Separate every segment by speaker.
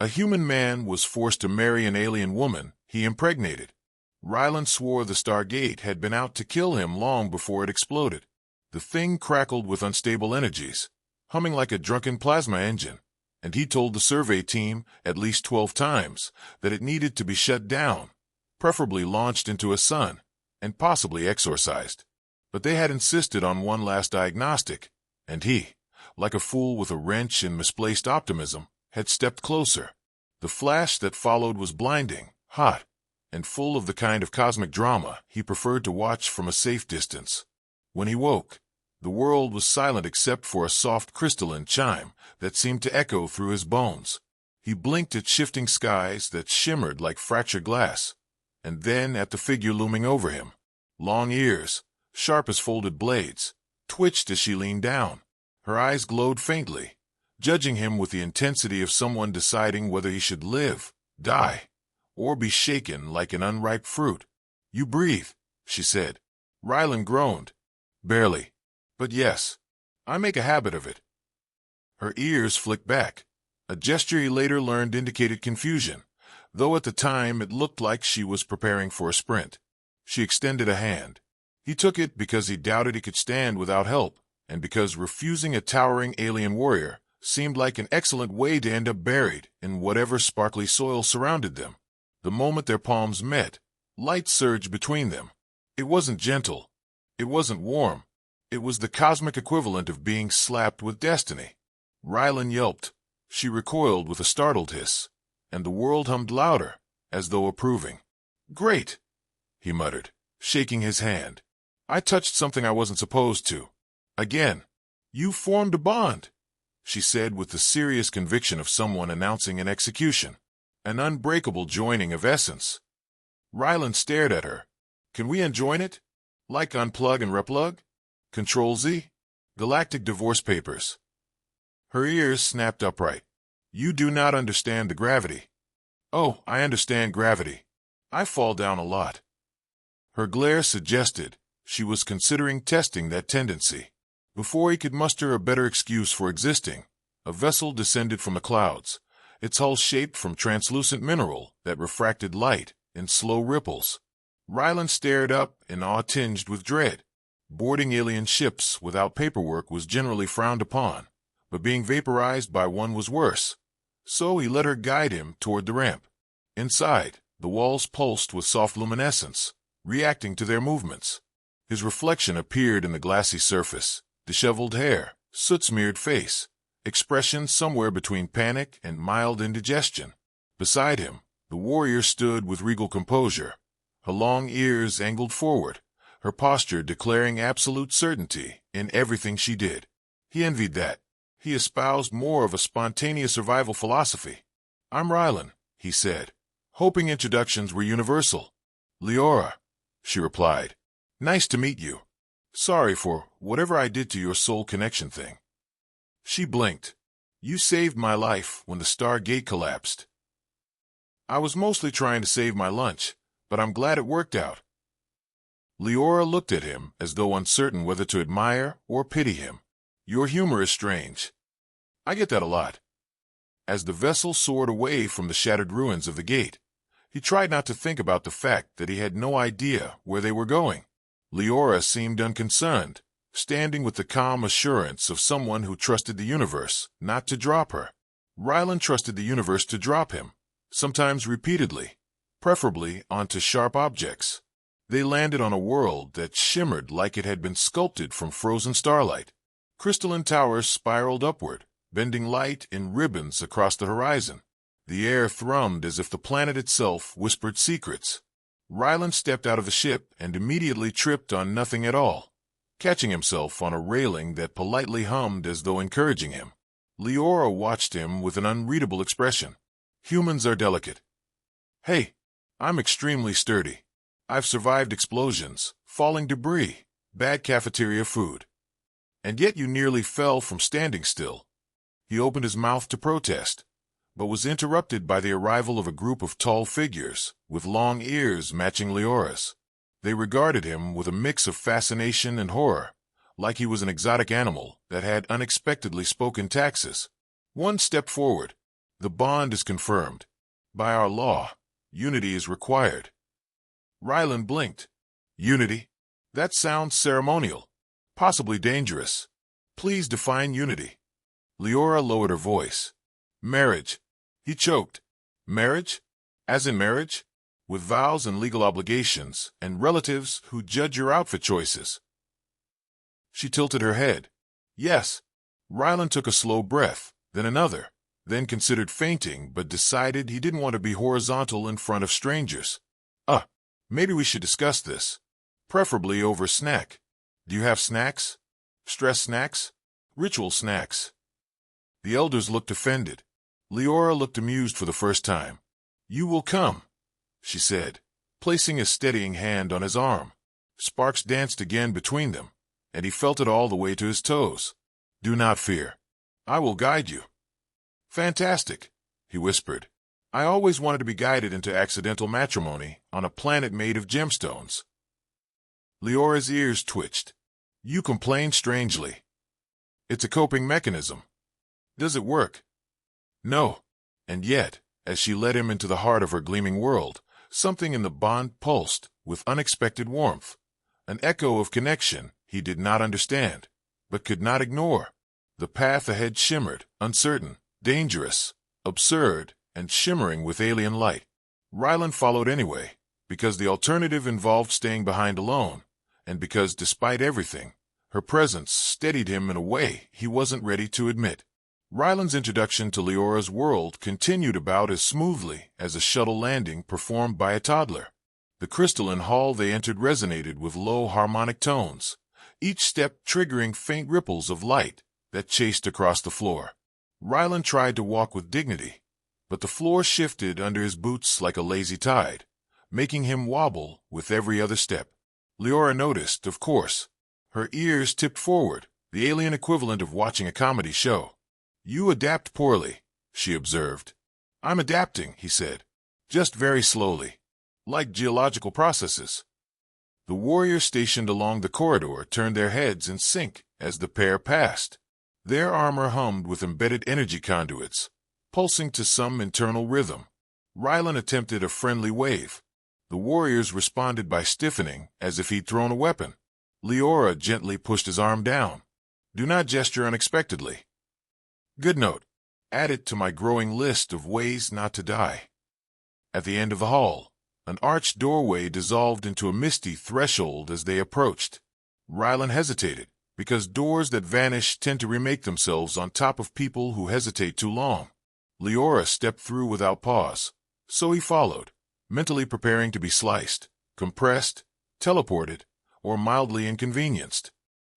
Speaker 1: A human man was forced to marry an alien woman he impregnated. Rylan swore the Stargate had been out to kill him long before it exploded. The thing crackled with unstable energies, humming like a drunken plasma engine, and he told the survey team at least 12 times that it needed to be shut down, preferably launched into a sun, and possibly exorcised. But they had insisted on one last diagnostic, and he, like a fool with a wrench and misplaced optimism, had stepped closer. The flash that followed was blinding, hot, and full of the kind of cosmic drama he preferred to watch from a safe distance. When he woke, the world was silent except for a soft crystalline chime that seemed to echo through his bones. He blinked at shifting skies that shimmered like fractured glass, and then at the figure looming over him. Long ears, sharp as folded blades, twitched as she leaned down. Her eyes glowed faintly, judging him with the intensity of someone deciding whether he should live, die, or be shaken like an unripe fruit. "You breathe," she said. Rylan groaned. "Barely. But yes, I make a habit of it." Her ears flicked back, a gesture he later learned indicated confusion, though at the time it looked like she was preparing for a sprint. She extended a hand. He took it because he doubted he could stand without help, and because refusing a towering alien warrior seemed like an excellent way to end up buried in whatever sparkly soil surrounded them. The moment their palms met, light surged between them. It wasn't gentle. It wasn't warm. It was the cosmic equivalent of being slapped with destiny. Rylan yelped. She recoiled with a startled hiss, and the world hummed louder, as though approving. "Great," he muttered, shaking his hand. "I touched something I wasn't supposed to. Again. You formed a bond," she said with the serious conviction of someone announcing an execution. An unbreakable joining of essence. Rylan stared at her. "Can we enjoin it? Like unplug and replug? Control-Z? Galactic divorce papers." Her ears snapped upright. "You do not understand the gravity." "Oh, I understand gravity. I fall down a lot." Her glare suggested she was considering testing that tendency. Before he could muster a better excuse for existing, a vessel descended from the clouds, its hull shaped from translucent mineral that refracted light in slow ripples. Rylan stared up in awe tinged with dread. Boarding alien ships without paperwork was generally frowned upon, but being vaporized by one was worse. So he let her guide him toward the ramp. Inside, the walls pulsed with soft luminescence, reacting to their movements. His reflection appeared in the glassy surface, disheveled hair, soot-smeared face, expression somewhere between panic and mild indigestion. Beside him, the warrior stood with regal composure, her long ears angled forward, her posture declaring absolute certainty in everything she did. He envied that. He espoused more of a spontaneous survival philosophy. "I'm Rylan," he said, hoping introductions were universal. "Liora," she replied. "Nice to meet you. Sorry for whatever I did to your soul connection thing." She blinked. "You saved my life when the Stargate collapsed." "I was mostly trying to save my lunch, but I'm glad it worked out." Liora looked at him as though uncertain whether to admire or pity him. "Your humor is strange." "I get that a lot." As the vessel soared away from the shattered ruins of the gate, he tried not to think about the fact that he had no idea where they were going. Liora seemed unconcerned, standing with the calm assurance of someone who trusted the universe not to drop her. Rylan trusted the universe to drop him, sometimes repeatedly, preferably onto sharp objects. They landed on a world that shimmered like it had been sculpted from frozen starlight. Crystalline towers spiraled upward, bending light in ribbons across the horizon. The air thrummed as if the planet itself whispered secrets. Rylan stepped out of the ship and immediately tripped on nothing at all, catching himself on a railing that politely hummed as though encouraging him. Liora watched him with an unreadable expression. "Humans are delicate." "Hey, I'm extremely sturdy. I've survived explosions, falling debris, bad cafeteria food. And yet you nearly fell from standing still." He opened his mouth to protest, but was interrupted by the arrival of a group of tall figures with long ears matching Liora's. They regarded him with a mix of fascination and horror, like he was an exotic animal that had unexpectedly spoken taxes. One stepped forward, The bond is confirmed. By our law, unity is required. Rylan blinked. Unity? That sounds ceremonial. Possibly dangerous. Please define unity. Liora lowered her voice. Marriage. He choked. Marriage? As in marriage? With vows and legal obligations, and relatives who judge your outfit choices. She tilted her head. Yes. Rylan took a slow breath, then another, then considered fainting but decided he didn't want to be horizontal in front of strangers. Maybe we should discuss this. Preferably over snack. Do you have snacks? Stress snacks? Ritual snacks? The elders looked offended. Liora looked amused for the first time. You will come, she said, placing a steadying hand on his arm. Sparks danced again between them, and he felt it all the way to his toes. Do not fear. I will guide you. Fantastic, he whispered. I always wanted to be guided into accidental matrimony on a planet made of gemstones. Liora's ears twitched. You complain strangely. It's a coping mechanism. Does it work? No. And yet, as she led him into the heart of her gleaming world, something in the bond pulsed with unexpected warmth, an echo of connection he did not understand, but could not ignore. The path ahead shimmered, uncertain, dangerous, absurd, and shimmering with alien light. Rylan followed anyway, because the alternative involved staying behind alone, and because, despite everything, her presence steadied him in a way he wasn't ready to admit. Rylan's introduction to Liora's world continued about as smoothly as a shuttle landing performed by a toddler. The crystalline hall they entered resonated with low harmonic tones, each step triggering faint ripples of light that chased across the floor. Rylan tried to walk with dignity, but the floor shifted under his boots like a lazy tide, making him wobble with every other step. Liora noticed, of course. Her ears tipped forward, the alien equivalent of watching a comedy show. You adapt poorly, she observed. I'm adapting, he said, just very slowly, like geological processes. The warriors stationed along the corridor turned their heads in sync as the pair passed. Their armor hummed with embedded energy conduits, pulsing to some internal rhythm. Rylan attempted a friendly wave. The warriors responded by stiffening as if he'd thrown a weapon. Liora gently pushed his arm down. Do not gesture unexpectedly. Good note. Add it to my growing list of ways not to die. At the end of the hall, an arched doorway dissolved into a misty threshold as they approached. Rylan hesitated, because doors that vanish tend to remake themselves on top of people who hesitate too long. Liora stepped through without pause, so he followed, mentally preparing to be sliced, compressed, teleported, or mildly inconvenienced.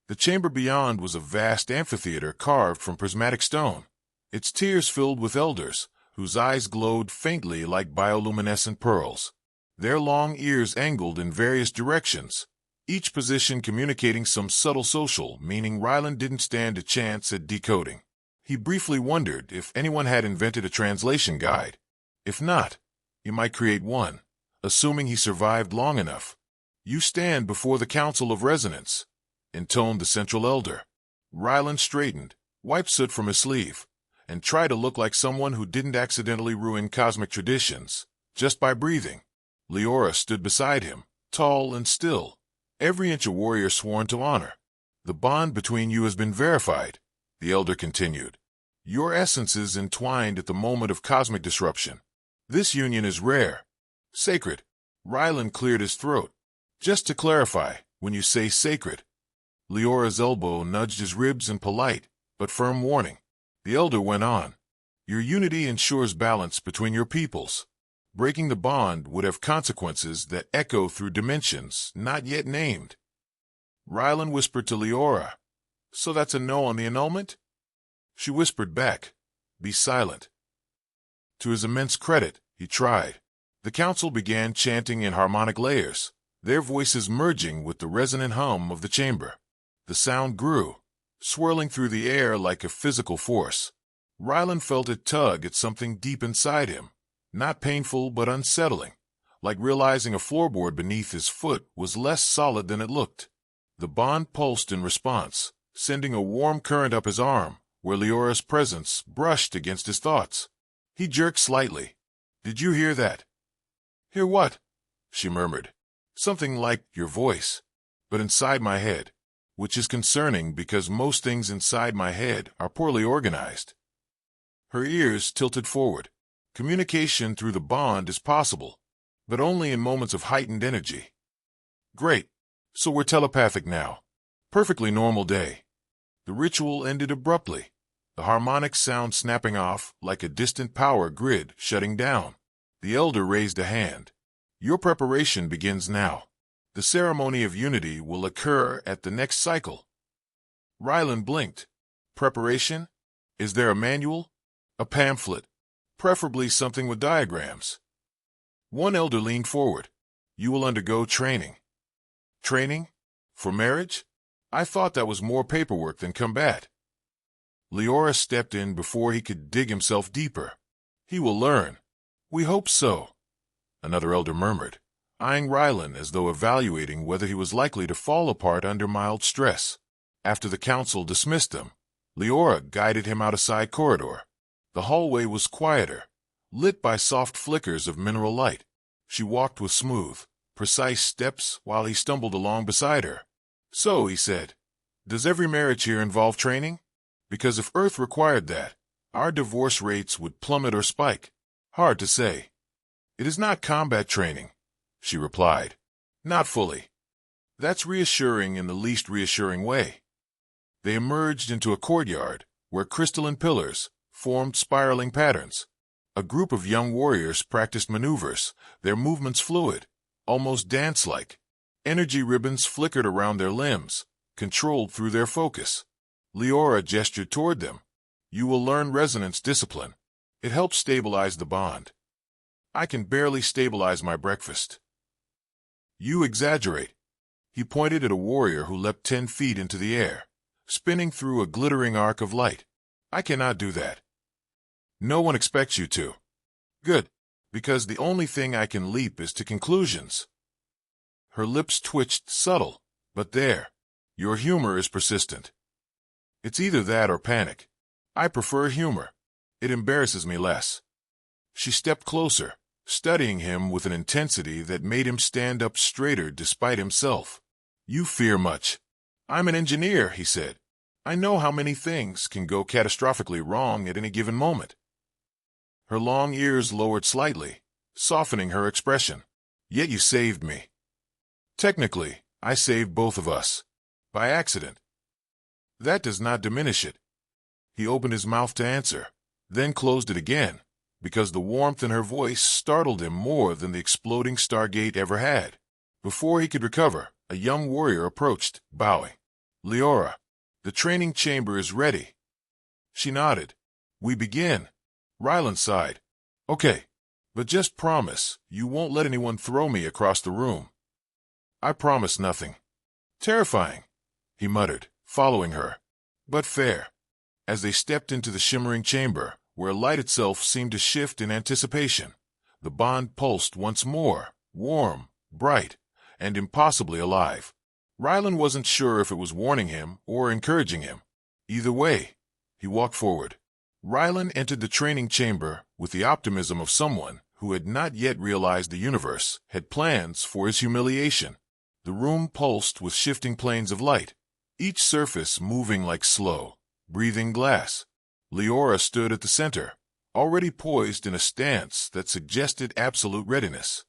Speaker 1: The chamber beyond was a vast amphitheater carved from prismatic stone, its tiers filled with elders, whose eyes glowed faintly like bioluminescent pearls. Their long ears angled in various directions, each position communicating some subtle social meaning Rylan didn't stand a chance at decoding. He briefly wondered if anyone had invented a translation guide. If not, he might create one, assuming he survived long enough. You stand before the Council of Resonance, intoned the central elder. Rylan straightened, wiped soot from his sleeve, and tried to look like someone who didn't accidentally ruin cosmic traditions, just by breathing. Liora stood beside him, tall and still, every inch a warrior sworn to honor. The bond between you has been verified, the elder continued. Your essences entwined at the moment of cosmic disruption. This union is rare, sacred. Rylan cleared his throat. Just to clarify, when you say sacred. Liora's elbow nudged his ribs in polite, but firm warning. The elder went on. Your unity ensures balance between your peoples. Breaking the bond would have consequences that echo through dimensions not yet named. Rylan whispered to Liora. So that's a no on the annulment? She whispered back. Be silent. To his immense credit, he tried. The council began chanting in harmonic layers, their voices merging with the resonant hum of the chamber. The sound grew, swirling through the air like a physical force. Rylan felt it tug at something deep inside him, not painful but unsettling, like realizing a floorboard beneath his foot was less solid than it looked. The bond pulsed in response, sending a warm current up his arm, where Liora's presence brushed against his thoughts. He jerked slightly. "Did you hear that?" "Hear what?" she murmured. "Something like your voice, but inside my head, which is concerning because most things inside my head are poorly organized." Her ears tilted forward. Communication through the bond is possible, but only in moments of heightened energy. "Great. So we're telepathic now. Perfectly normal day." The ritual ended abruptly, the harmonic sound snapping off like a distant power grid shutting down. The elder raised a hand. "Your preparation begins now. The ceremony of unity will occur at the next cycle." Rylan blinked. "Preparation? Is there a manual? A pamphlet? Preferably something with diagrams." One elder leaned forward. "You will undergo training." "Training? For marriage? I thought that was more paperwork than combat." Liora stepped in before he could dig himself deeper. "He will learn." "We hope so," another elder murmured, eyeing Rylan as though evaluating whether he was likely to fall apart under mild stress. After the council dismissed them, Liora guided him out a side corridor. The hallway was quieter, lit by soft flickers of mineral light. She walked with smooth, precise steps while he stumbled along beside her. "So," he said, "does every marriage here involve training? Because if Earth required that, our divorce rates would plummet or spike." "Hard to say." "It is not combat training," she replied. "Not fully." "That's reassuring in the least reassuring way." They emerged into a courtyard where crystalline pillars formed spiraling patterns. A group of young warriors practiced maneuvers, their movements fluid, almost dance-like. Energy ribbons flickered around their limbs, controlled through their focus. Liora gestured toward them. "You will learn resonance discipline. It helps stabilize the bond." "I can barely stabilize my breakfast." "You exaggerate." He pointed at a warrior who leapt 10 feet into the air, spinning through a glittering arc of light. "I cannot do that." "No one expects you to." "Good, because the only thing I can leap is to conclusions." Her lips twitched, subtle, but there. "Your humor is persistent." "It's either that or panic. I prefer humor. It embarrasses me less." She stepped closer, studying him with an intensity that made him stand up straighter despite himself. "You fear much." "I'm an engineer," he said. "I know how many things can go catastrophically wrong at any given moment." Her long ears lowered slightly, softening her expression. "Yet you saved me." "Technically, I saved both of us. By accident." "That does not diminish it." He opened his mouth to answer, then closed it again, because the warmth in her voice startled him more than the exploding Stargate ever had. Before he could recover, a young warrior approached, bowing. "Liora, the training chamber is ready." She nodded. "We begin." Rylan sighed. "Okay, but just promise you won't let anyone throw me across the room." "I promise nothing." "Terrifying," he muttered, following her. "But fair." As they stepped into the shimmering chamber, where light itself seemed to shift in anticipation, the bond pulsed once more, warm, bright, and impossibly alive. Rylan wasn't sure if it was warning him or encouraging him. Either way, he walked forward. Rylan entered the training chamber with the optimism of someone who had not yet realized the universe had plans for his humiliation. The room pulsed with shifting planes of light, each surface moving like slow, breathing glass. Liora stood at the center, already poised in a stance that suggested absolute readiness.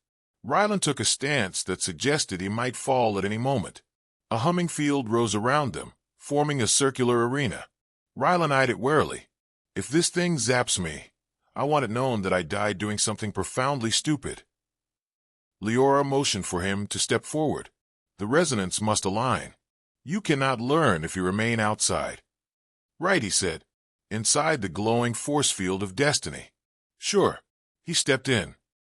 Speaker 1: Rylan took a stance that suggested he might fall at any moment. A humming field rose around them, forming a circular arena. Rylan eyed it warily. "If this thing zaps me, I want it known that I died doing something profoundly stupid." Liora motioned for him to step forward. "The resonance must align. You cannot learn if you remain outside." "Right," he said. "Inside the glowing force field of destiny." "Sure." He stepped in.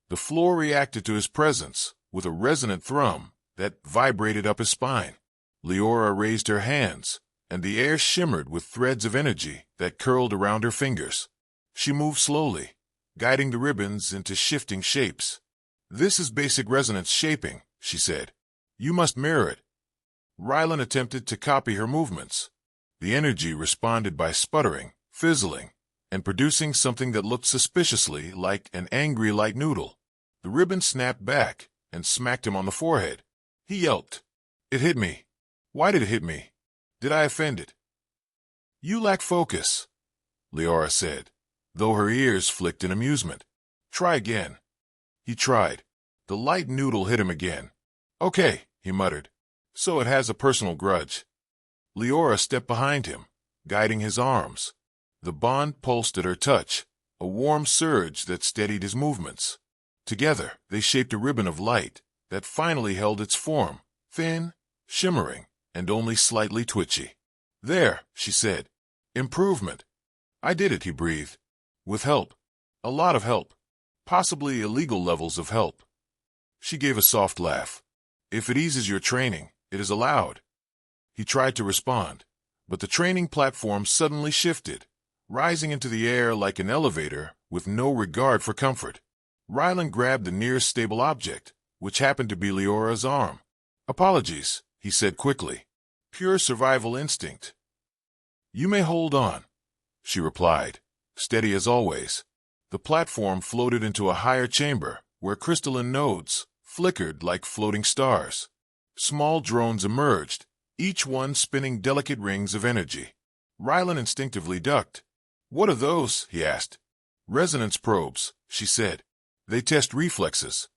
Speaker 1: The floor reacted to his presence with a resonant thrum that vibrated up his spine. Liora raised her hands, and the air shimmered with threads of energy that curled around her fingers. She moved slowly, guiding the ribbons into shifting shapes. "This is basic resonance shaping," she said. "You must mirror it." Rylan attempted to copy her movements. The energy responded by sputtering, fizzling, and producing something that looked suspiciously like an angry light noodle. The ribbon snapped back and smacked him on the forehead. He yelped. It hit me. Why did it hit me? Did I offend it? You lack focus, Liora said, though her ears flicked in amusement. Try again. He tried. The light noodle hit him again. Okay, he muttered. So it has a personal grudge. Liora stepped behind him, guiding his arms. The bond pulsed at her touch, a warm surge that steadied his movements. Together, they shaped a ribbon of light that finally held its form, thin, shimmering, and only slightly twitchy. There, she said. Improvement. I did it, he breathed. With help. A lot of help. Possibly illegal levels of help. She gave a soft laugh. If it eases your training, it is allowed. He tried to respond, but the training platform suddenly shifted, rising into the air like an elevator with no regard for comfort. Rylan grabbed the nearest stable object, which happened to be Liora's arm. Apologies, he said quickly. Pure survival instinct. You may hold on, she replied, steady as always. The platform floated into a higher chamber, where crystalline nodes flickered like floating stars. Small drones emerged, each one spinning delicate rings of energy. Rylan instinctively ducked. What are those? He asked. Resonance probes, she said. They test reflexes.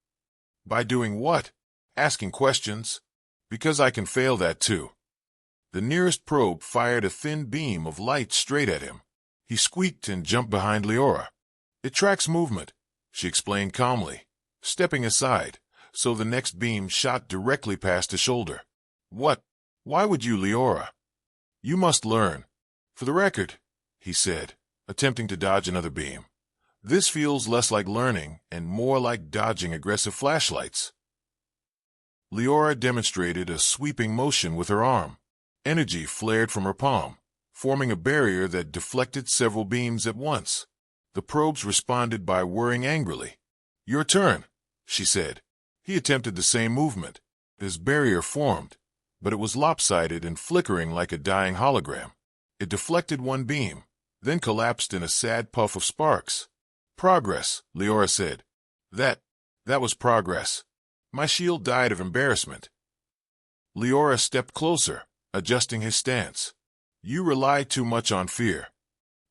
Speaker 1: By doing what? Asking questions. Because I can fail that too. The nearest probe fired a thin beam of light straight at him. He squeaked and jumped behind Liora. It tracks movement, she explained calmly, stepping aside, so the next beam shot directly past his shoulder. What? Why would you, Liora? You must learn. For the record, he said, attempting to dodge another beam. This feels less like learning and more like dodging aggressive flashlights. Liora demonstrated a sweeping motion with her arm. Energy flared from her palm, forming a barrier that deflected several beams at once. The probes responded by whirring angrily. Your turn, she said. He attempted the same movement. His barrier formed, but it was lopsided and flickering like a dying hologram. It deflected one beam, then collapsed in a sad puff of sparks. Progress, Liora said. That was progress. My shield died of embarrassment. Liora stepped closer, adjusting his stance. You rely too much on fear.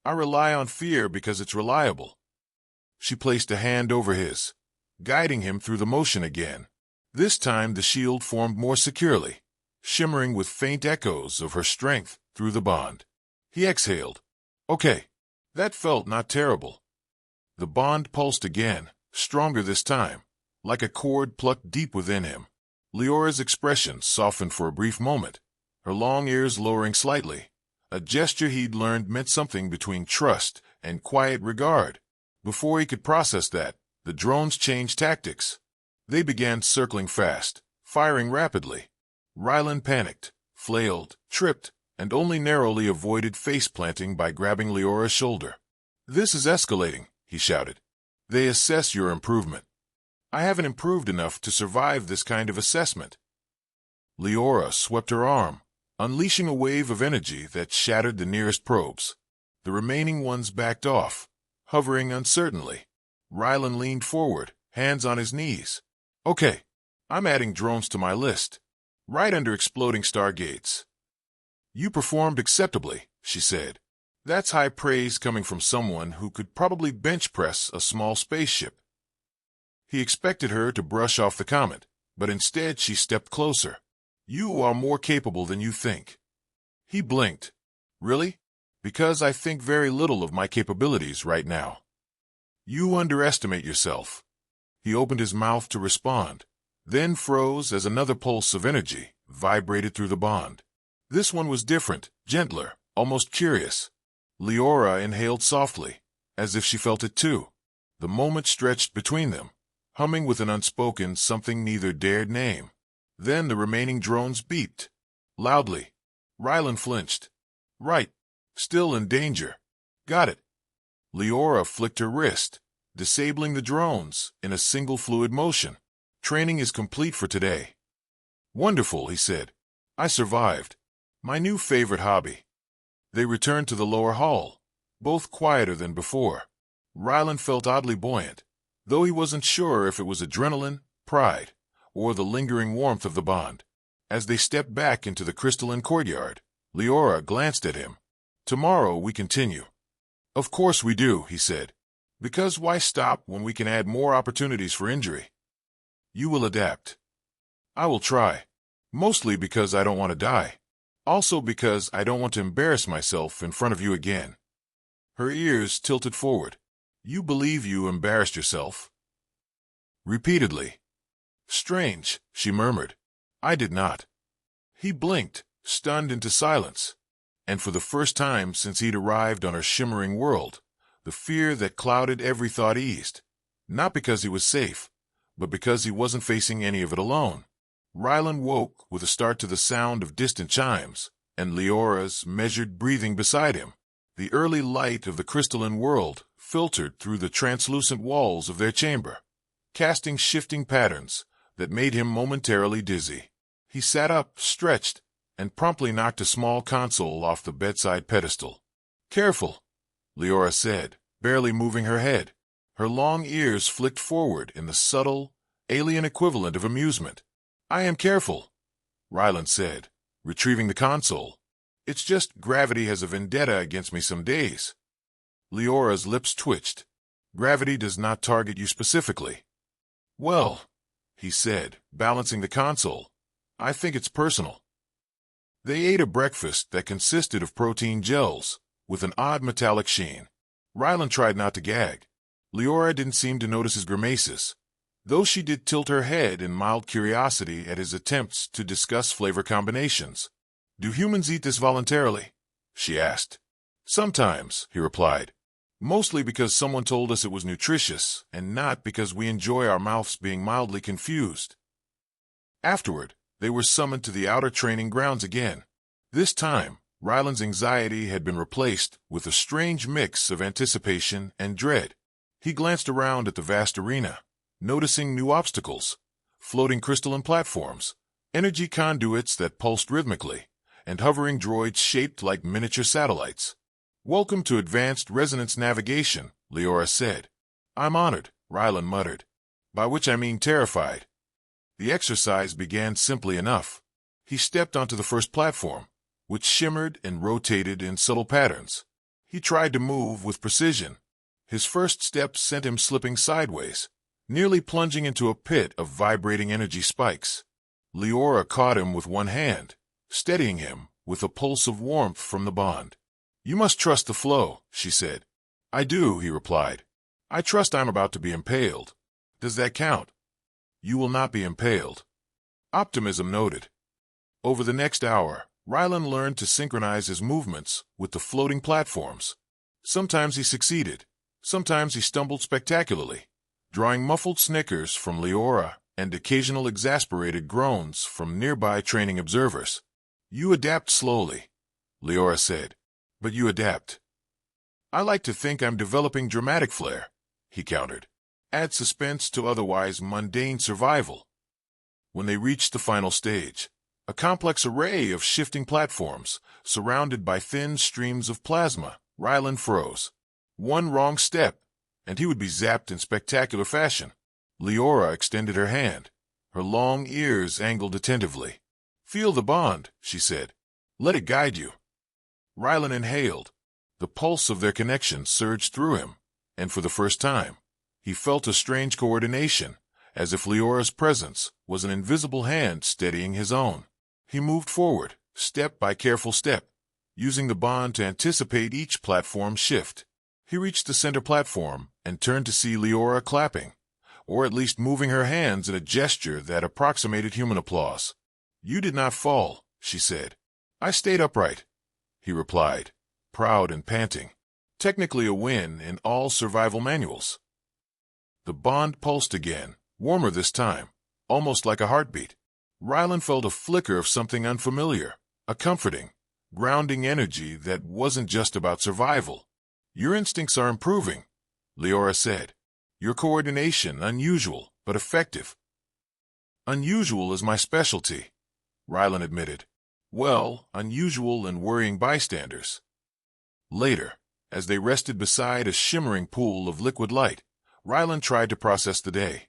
Speaker 1: I rely on fear because it's reliable. She placed a hand over his, guiding him through the motion again. This time the shield formed more securely, shimmering with faint echoes of her strength through the bond. He exhaled. Okay, that felt not terrible. The bond pulsed again, stronger this time, like a cord plucked deep within him. Liora's expression softened for a brief moment, her long ears lowering slightly. A gesture he'd learned meant something between trust and quiet regard. Before he could process that, the drones changed tactics. They began circling fast, firing rapidly. Rylan panicked, flailed, tripped, and only narrowly avoided face-planting by grabbing Liora's shoulder. This is escalating, he shouted. They assess your improvement. I haven't improved enough to survive this kind of assessment. Liora swept her arm, unleashing a wave of energy that shattered the nearest probes. The remaining ones backed off, hovering uncertainly. Rylan leaned forward, hands on his knees. Okay, I'm adding drones to my list, right under exploding stargates. You performed acceptably, she said. That's high praise coming from someone who could probably bench press a small spaceship. He expected her to brush off the comment, but instead she stepped closer. You are more capable than you think. He blinked. Really? Because I think very little of my capabilities right now. You underestimate yourself. He opened his mouth to respond, then froze as another pulse of energy vibrated through the bond. This one was different, gentler, almost curious. Liora inhaled softly, as if she felt it too. The moment stretched between them, humming with an unspoken something neither dared name. Then the remaining drones beeped. Loudly. Rylan flinched. Right. Still in danger. Got it. Liora flicked her wrist, disabling the drones in a single fluid motion. Training is complete for today. Wonderful, he said. I survived. My new favorite hobby. They returned to the lower hall, both quieter than before. Rylan felt oddly buoyant, though he wasn't sure if it was adrenaline, pride, or the lingering warmth of the bond. As they stepped back into the crystalline courtyard, Liora glanced at him. "Tomorrow we continue." "Of course we do," he said. "Because why stop when we can add more opportunities for injury?" "You will adapt." "I will try. Mostly because I don't want to die. Also because I don't want to embarrass myself in front of you again." Her ears tilted forward. "You believe you embarrassed yourself?" "Repeatedly." "Strange," she murmured. "I did not." He blinked, stunned into silence. And for the first time since he'd arrived on her shimmering world, the fear that clouded every thought eased. Not because he was safe, but because he wasn't facing any of it alone. Rylan woke with a start to the sound of distant chimes, and Liora's measured breathing beside him. The early light of the crystalline world filtered through the translucent walls of their chamber, casting shifting patterns that made him momentarily dizzy. He sat up, stretched, and promptly knocked a small console off the bedside pedestal. "Careful," Liora said, barely moving her head. Her long ears flicked forward in the subtle, alien equivalent of amusement. "I am careful," Rylan said, retrieving the console. "It's just gravity has a vendetta against me some days." Liora's lips twitched. "Gravity does not target you specifically." "Well," he said, balancing the console, "I think it's personal." They ate a breakfast that consisted of protein gels, with an odd metallic sheen. Rylan tried not to gag. Liora didn't seem to notice his grimaces, though she did tilt her head in mild curiosity at his attempts to discuss flavor combinations. "Do humans eat this voluntarily?" she asked. "Sometimes," he replied. "Mostly because someone told us it was nutritious, and not because we enjoy our mouths being mildly confused." Afterward, they were summoned to the outer training grounds again. This time, Rylan's anxiety had been replaced with a strange mix of anticipation and dread. He glanced around at the vast arena, noticing new obstacles, floating crystalline platforms, energy conduits that pulsed rhythmically, and hovering droids shaped like miniature satellites. "Welcome to advanced resonance navigation," Liora said. "I'm honored," Rylan muttered, "by which I mean terrified." The exercise began simply enough. He stepped onto the first platform, which shimmered and rotated in subtle patterns. He tried to move with precision. His first step sent him slipping sideways, nearly plunging into a pit of vibrating energy spikes. Liora caught him with one hand, steadying him with a pulse of warmth from the bond. "You must trust the flow," she said. "I do," he replied. "I trust I'm about to be impaled. Does that count?" "You will not be impaled." Optimism noted. Over the next hour, Rylan learned to synchronize his movements with the floating platforms. Sometimes he succeeded. Sometimes he stumbled spectacularly, drawing muffled snickers from Liora and occasional exasperated groans from nearby training observers. "You adapt slowly," Liora said, "but you adapt." "I like to think I'm developing dramatic flair," he countered. "Add suspense to otherwise mundane survival." When they reached the final stage, a complex array of shifting platforms, surrounded by thin streams of plasma, Rylan froze. One wrong step, and he would be zapped in spectacular fashion. Liora extended her hand, her long ears angled attentively. "Feel the bond," she said. "Let it guide you." Rylan inhaled. The pulse of their connection surged through him, and for the first time, he felt a strange coordination, as if Liora's presence was an invisible hand steadying his own. He moved forward, step by careful step, using the bond to anticipate each platform shift. He reached the center platform and turned to see Liora clapping, or at least moving her hands in a gesture that approximated human applause. "You did not fall," she said. "I stayed upright," he replied, proud and panting. Technically a win in all survival manuals. The bond pulsed again, warmer this time, almost like a heartbeat. Rylan felt a flicker of something unfamiliar, a comforting, grounding energy that wasn't just about survival. "Your instincts are improving," Liora said. "Your coordination unusual, but effective." "Unusual is my specialty," Rylan admitted. "Well, unusual and worrying bystanders." Later, As they rested beside a shimmering pool of liquid light, Rylan tried to process the day.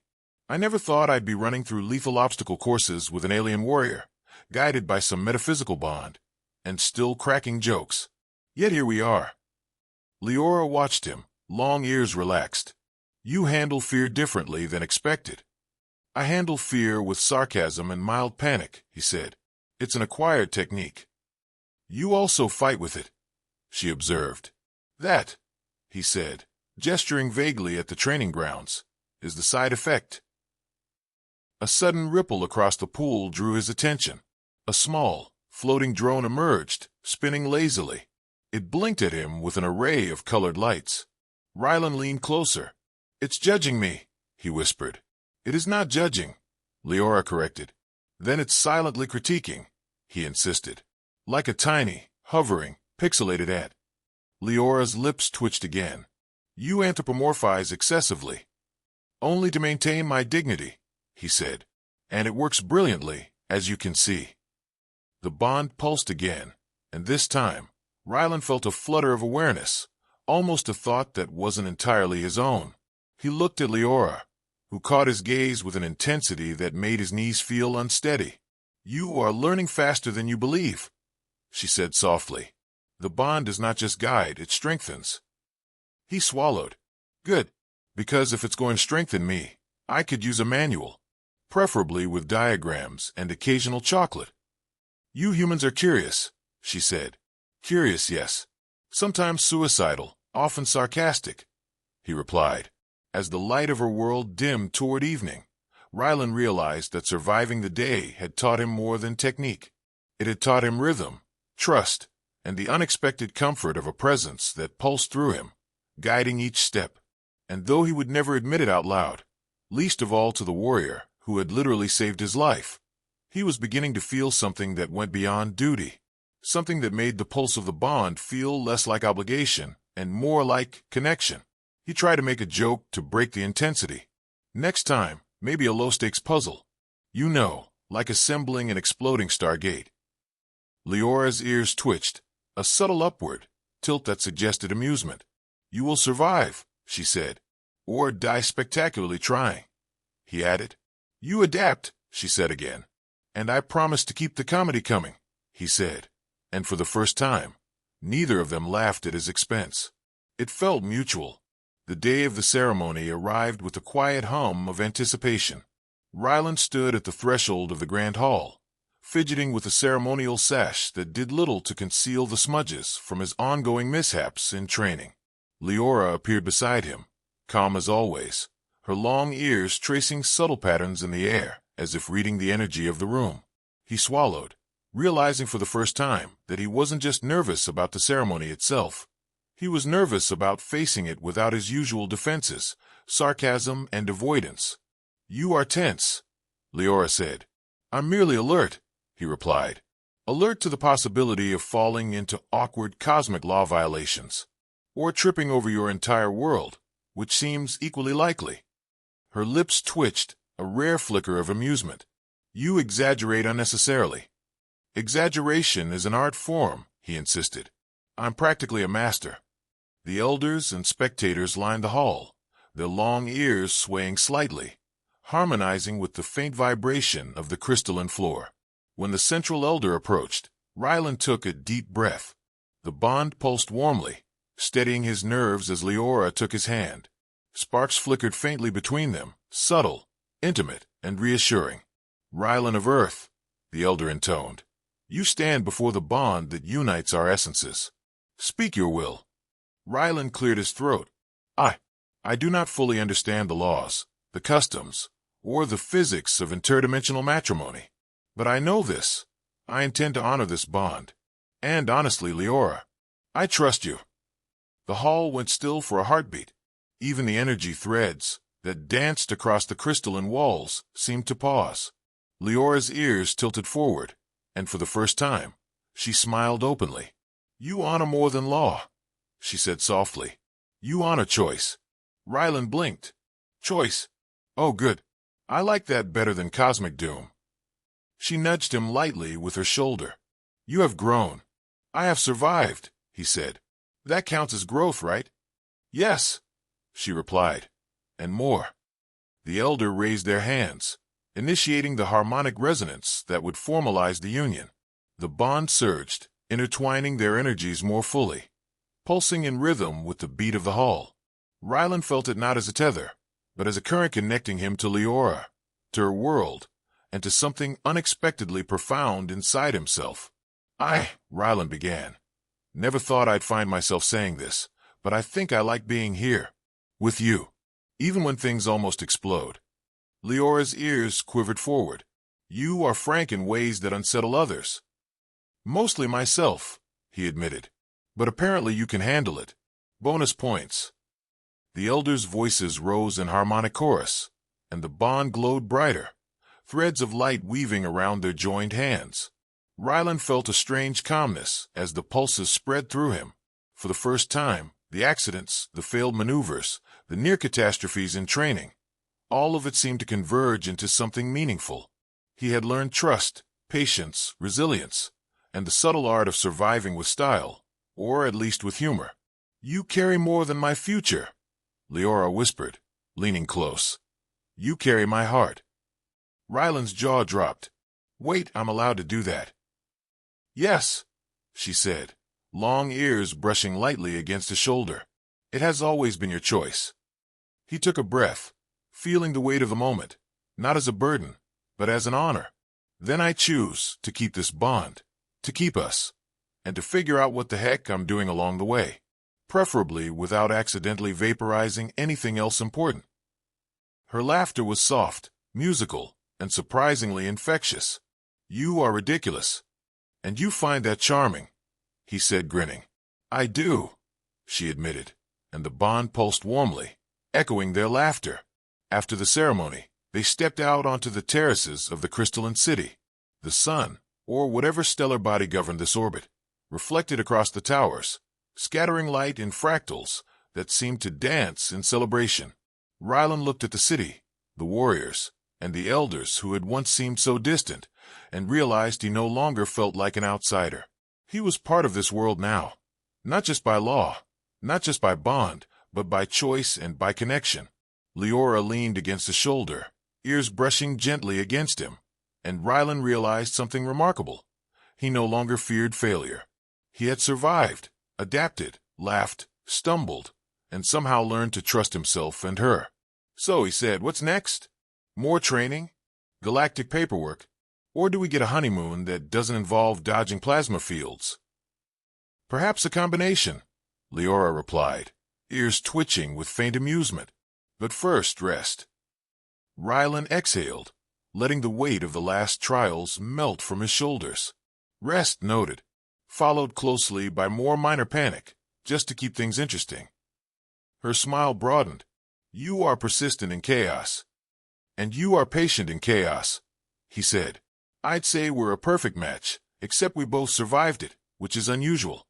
Speaker 1: I never thought I'd be running through lethal obstacle courses with an alien warrior, guided by some metaphysical bond, and still cracking jokes. Yet here we are. Liora watched him, long ears relaxed. You handle fear differently than expected. I handle fear with sarcasm and mild panic, he said. It's an acquired technique. You also fight with it, she observed. That, he said, gesturing vaguely at the training grounds, is the side effect. A sudden ripple across the pool drew his attention. A small, floating drone emerged, spinning lazily. It blinked at him with an array of colored lights. Rylan leaned closer. It's judging me, he whispered. It is not judging, Liora corrected. Then it's silently critiquing, he insisted. Like a tiny, hovering, pixelated ant. Leora's lips twitched again. You anthropomorphize excessively. Only to maintain my dignity, he said. And it works brilliantly, as you can see. The bond pulsed again, and this time, Rylan felt a flutter of awareness, almost a thought that wasn't entirely his own. He looked at Liora, who caught his gaze with an intensity that made his knees feel unsteady. You are learning faster than you believe, she said softly. The bond does not just guide, it strengthens. He swallowed. Good, because if it's going to strengthen me, I could use a manual, preferably with diagrams and occasional chocolate. You humans are curious, she said. Curious, yes. Sometimes suicidal, often sarcastic, he replied. As the light of her world dimmed toward evening, Rylan realized that surviving the day had taught him more than technique. It had taught him rhythm, trust, and the unexpected comfort of a presence that pulsed through him, guiding each step. And though he would never admit it out loud, least of all to the warrior who had literally saved his life, he was beginning to feel something that went beyond duty, something that made the pulse of the bond feel less like obligation and more like connection. He tried to make a joke to break the intensity. Next time, maybe a low-stakes puzzle. You know, like assembling an exploding stargate. Leora's ears twitched, a subtle upward tilt that suggested amusement. You will survive, she said, or die spectacularly trying. He added. You adapt, she said again. And I promise to keep the comedy coming, he said. And for the first time, neither of them laughed at his expense. It felt mutual. The day of the ceremony arrived with a quiet hum of anticipation. Rylan stood at the threshold of the grand hall, fidgeting with a ceremonial sash that did little to conceal the smudges from his ongoing mishaps in training. Liora appeared beside him, calm as always, her long ears tracing subtle patterns in the air, as if reading the energy of the room. He swallowed, realizing for the first time that he wasn't just nervous about the ceremony itself. He was nervous about facing it without his usual defenses, sarcasm and avoidance. You are tense, Liora said. I'm merely alert, he replied. Alert to the possibility of falling into awkward cosmic law violations, or tripping over your entire world, which seems equally likely. Her lips twitched, a rare flicker of amusement. You exaggerate unnecessarily. Exaggeration is an art form, he insisted. I'm practically a master. The elders and spectators lined the hall, their long ears swaying slightly, harmonizing with the faint vibration of the crystalline floor. When the central elder approached, Rylan took a deep breath. The bond pulsed warmly, steadying his nerves as Liora took his hand. Sparks flickered faintly between them, subtle, intimate, and reassuring. Rylan of Earth, the elder intoned. You stand before the bond that unites our essences. Speak your will. Rylan cleared his throat. I do not fully understand the laws, the customs, or the physics of interdimensional matrimony. But I know this. I intend to honor this bond. And honestly, Liora, I trust you. The hall went still for a heartbeat. Even the energy threads that danced across the crystalline walls seemed to pause. Leora's ears tilted forward, and for the first time, she smiled openly. You honor more than law, she said softly. You honor choice. Rylan blinked. Choice? Oh, good. I like that better than cosmic doom. She nudged him lightly with her shoulder. You have grown. I have survived, he said. That counts as growth, right? Yes, she replied. And more. The elder raised their hands, initiating the harmonic resonance that would formalize the union. The bond surged, intertwining their energies more fully, pulsing in rhythm with the beat of the hull. Rylan felt it not as a tether, but as a current connecting him to Liora, to her world, and to something unexpectedly profound inside himself. Rylan began. Never thought I'd find myself saying this, but I think I like being here. With you. Even when things almost explode. Liora's ears quivered forward. You are frank in ways that unsettle others. Mostly myself, he admitted. But apparently you can handle it. Bonus points. The elders' voices rose in harmonic chorus, and the bond glowed brighter, threads of light weaving around their joined hands. Rylan felt a strange calmness as the pulses spread through him. For the first time, the accidents, the failed maneuvers, the near catastrophes in training, all of it seemed to converge into something meaningful. He had learned trust, patience, resilience, and the subtle art of surviving with style, or at least with humor. You carry more than my future, Liora whispered, leaning close. You carry my heart. Rylan's jaw dropped. Wait, I'm allowed to do that. Yes, she said, long ears brushing lightly against his shoulder. It has always been your choice. He took a breath, feeling the weight of the moment, not as a burden, but as an honor. Then I choose to keep this bond, to keep us, and to figure out what the heck I'm doing along the way, preferably without accidentally vaporizing anything else important. Her laughter was soft, musical, and surprisingly infectious. You are ridiculous. And you find that charming, he said, grinning. I do, she admitted, and the bond pulsed warmly, echoing their laughter. After the ceremony, they stepped out onto the terraces of the crystalline city. The sun, or whatever stellar body governed this orbit, reflected across the towers, scattering light in fractals that seemed to dance in celebration. Rylan looked at the city, the warriors, and the elders who had once seemed so distant, and realized he no longer felt like an outsider. He was part of this world now, not just by law, not just by bond, but by choice and by connection. Liora leaned against his shoulder, ears brushing gently against him, and Rylan realized something remarkable. He no longer feared failure. He had survived, adapted, laughed, stumbled, and somehow learned to trust himself and her. So, he said, what's next? More training? Galactic paperwork? Or do we get a honeymoon that doesn't involve dodging plasma fields? Perhaps a combination, Liora replied, ears twitching with faint amusement. But first, rest. Rylan exhaled, letting the weight of the last trials melt from his shoulders. Rest, noted, followed closely by more minor panic, just to keep things interesting. Her smile broadened. You are persistent in chaos. And you are patient in chaos, he said. I'd say we're a perfect match, except we both survived it, which is unusual.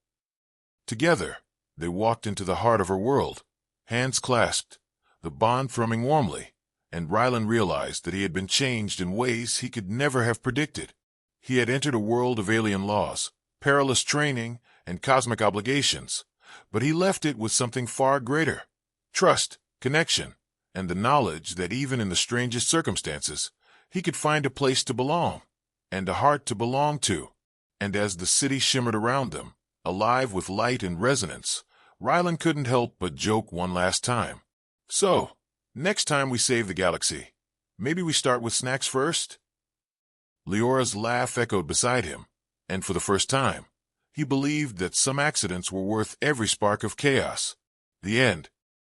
Speaker 1: Together, they walked into the heart of her world, hands clasped, the bond thrumming warmly, and Rylan realized that he had been changed in ways he could never have predicted. He had entered a world of alien laws, perilous training, and cosmic obligations, but he left it with something far greater: trust, connection, and the knowledge that even in the strangest circumstances, he could find a place to belong, and a heart to belong to. And as the city shimmered around them, alive with light and resonance, Rylan couldn't help but joke one last time. So, next time we save the galaxy, maybe we start with snacks first? Liora's laugh echoed beside him, and for the first time, he believed that some accidents were worth every spark of chaos. The end.